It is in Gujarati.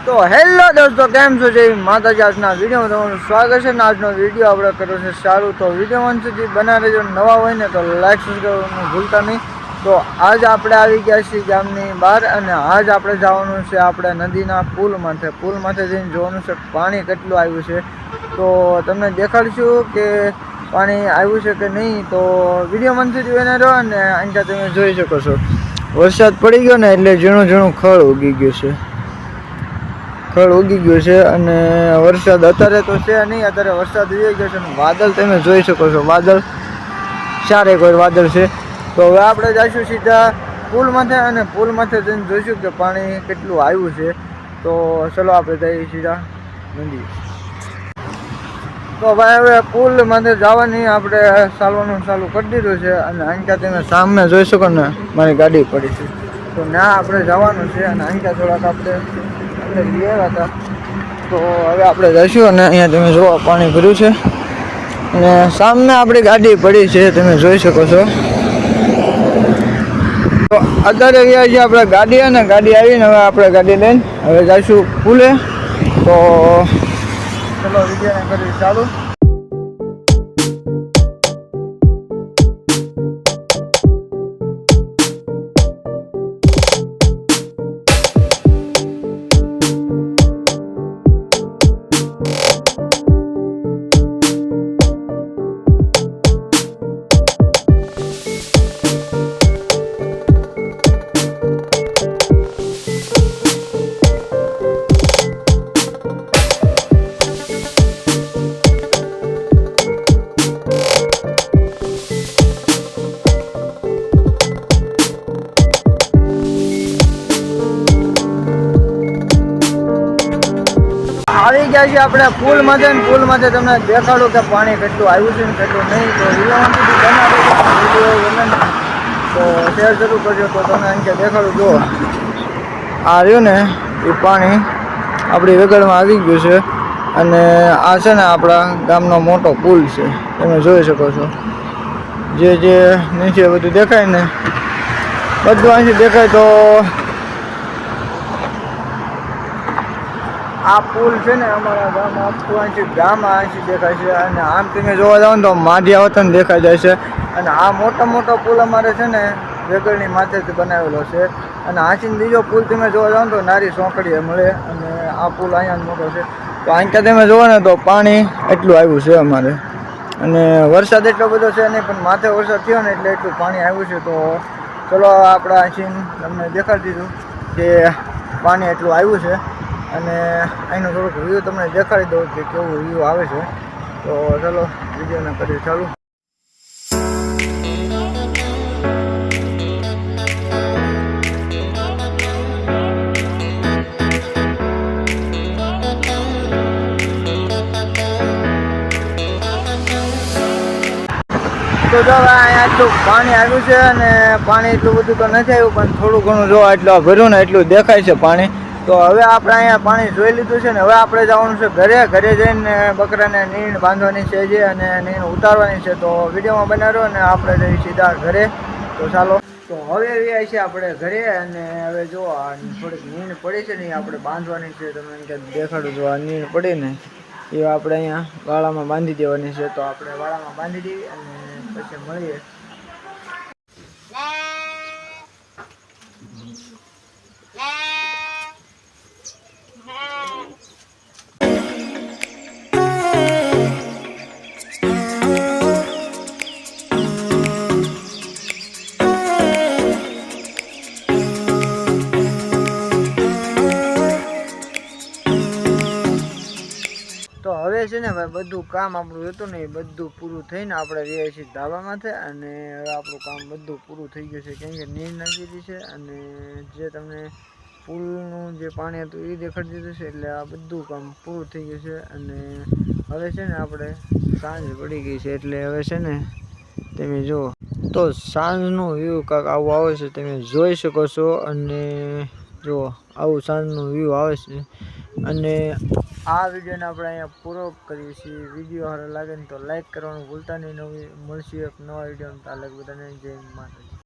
તો હેલો દોસ્તો, કેમ છો? જય માતાજી. આજના વિડીયોમાં તમારું સ્વાગત છે ને આજનો વિડીયો આપણે કર્યો છે સારું. તો વિડીયોમાં સુધી બના રહેજો. નવા હોય ને તો લાઈક સબસ્ક્રાઈબ કરવાનું ભૂલતા નહીં. તો આજ આપણે આવી ગયા છીએ ગામની બહાર અને આજ આપણે જવાનું છે આપણે નદીના પુલમાંથી જઈને જોવાનું છે પાણી કેટલું આવ્યું છે. તો તમને દેખાડીશું કે પાણી આવ્યું છે કે નહીં. તો વિડીયોમાં સુધી બના રહ્યો અને અહીંયા તમે જોઈ શકો છો વરસાદ પડી ગયો ને એટલે ઝીણું ખળ ઉગી ગયું છે. અને વરસાદ અત્યારે તો છે નહીં, અત્યારે વરસાદ આવી ગયો છે અને વાદળ તમે જોઈ શકો છો, વાદળ ચારે કોઈ વાદળ છે. તો હવે આપણે જઈશું સીધા પુલમાંથી અને પુલમાંથી જઈને જોઈશું કે પાણી કેટલું આવ્યું છે. તો ચલો આપણે જઈએ સીધા નદી. તો ભાઈ હવે પુલમાંથી જવાની આપણે ચાલવાનું ચાલુ કરી દીધું છે અને અહીંયા તમે સામે જોઈ શકો ને મારી ગાડી પડી છે. તો ના આપણે જવાનું છે અને અહીંયા થોડાક આપણે લેવા હતા. તો હવે આપણે જઈશું અને અહીંયા તમે જોવા પાણી ભર્યું છે અને સામે આપણી ગાડી પડી છે, તમે જોઈ શકો છો. તો અત્યારે ગયા છીએ આપણે ગાડી અને ગાડી આવીને હવે આપણે ગાડી લઈને હવે જઈશું પુલે. તો ચલો વિડીયોને કરી ચાલુ. આવી ગયા છીએ આપણે પુલમાંથી તમને દેખાડું કે પાણી કેટલું આવ્યું છે ને કેટલું નહીં. તો વિડીયો તો શેર શરૂ કરજો. તો તમે અહીંયા દેખાડું જો આ રહ્યું ને એ પાણી આપણી વેગળમાં આવી ગયું છે અને આ છે ને આપણા ગામનો મોટો પુલ છે, તમે જોઈ શકો છો. જે નીચે બધું દેખાય ને બધું અહીંથી દેખાય. તો આ પુલ છે ને અમારા ગામ આખું અહીંથી દેખાય છે અને આમ તમે જોવા જાઓ ને તો માઢિયા વતન દેખાઈ જાય છે. અને આ મોટો પુલ અમારે છે ને વેગળની માથેથી બનાવેલો છે અને આથી બીજો પુલ તમે જોવા જાઓ ને તો નારી સોંકડીએ મળે અને આ પુલ અહીંયા મોટો છે. તો અહીંયા તમે જોવો ને તો પાણી એટલું આવ્યું છે અમારે અને વરસાદ એટલો બધો છે નહીં, પણ માથે વરસાદ થયો ને એટલે એટલું પાણી આવ્યું છે. તો ચલો આપણે અહીંથી તમને દેખાડી દીધું કે પાણી એટલું આવ્યું છે અને અહીંનું થોડુંક વ્યૂ તમને દેખાડી દઉં કે કેવું વ્યૂ આવે છે. તો ચાલો વિડીયોને કરીએ ચાલુ. તો જો અહીંયા એટલું પાણી આવ્યું છે અને પાણી એટલું બધું તો નથી આવ્યું, પણ થોડું ઘણું જો એટલું ભર્યું ને એટલું દેખાય છે પાણી. તો હવે આપણે અહીંયા પાણી જોઈ લીધું છે ને હવે આપણે જવાનું છે ઘરે જઈને બકરાને નીણ બાંધવાની છે જે અને નીણ ઉતારવાની છે. તો વિડીયોમાં બનાવ્યો અને આપણે જઈએ સીધા ઘરે. તો ચાલો. તો હવે આવ્યા છે આપણે ઘરે અને હવે જો આ થોડીક નીણ પડી છે ને એ આપણે બાંધવાની છે. તમે ક્યાંક દેખાડું જો આ નીણ પડી ને એ આપણે અહીંયા વાળામાં બાંધી દેવાની છે. તો આપણે વાળામાં બાંધી દઈએ અને પછી મળીએ. તો હવે છે ને ભાઈ બધું કામ આપણું હતું ને એ બધું પૂરું થઈને આપણે રહ્યા છીએ ધાબામાંથી અને હવે આપણું કામ બધું પૂરું થઈ ગયું છે, કેમ કે નીર નાખી દીધી છે અને જે તમને પુલનું જે પાણી હતું એ દેખાડી દીધું છે. એટલે આ બધું કામ પૂરું થઈ ગયું છે અને હવે છે ને આપણે સાંજ પડી ગઈ છે એટલે હવે છે ને તમે જુઓ તો સાંજનું વ્યૂ કાંક આવું આવે છે, તમે જોઈ શકો છો. અને જુઓ આવું સાંજનું વ્યૂ આવે છે અને આ વિડીયોને આપણે અહીંયા પૂરો કરીએ છીએ. વિડીયો સારો લાગે ને તો લાઈક કરવાનું ભૂલતા નહીં. નવી મળશે એક નવા વિડીયો. તાલક બધાને જય માતાજી.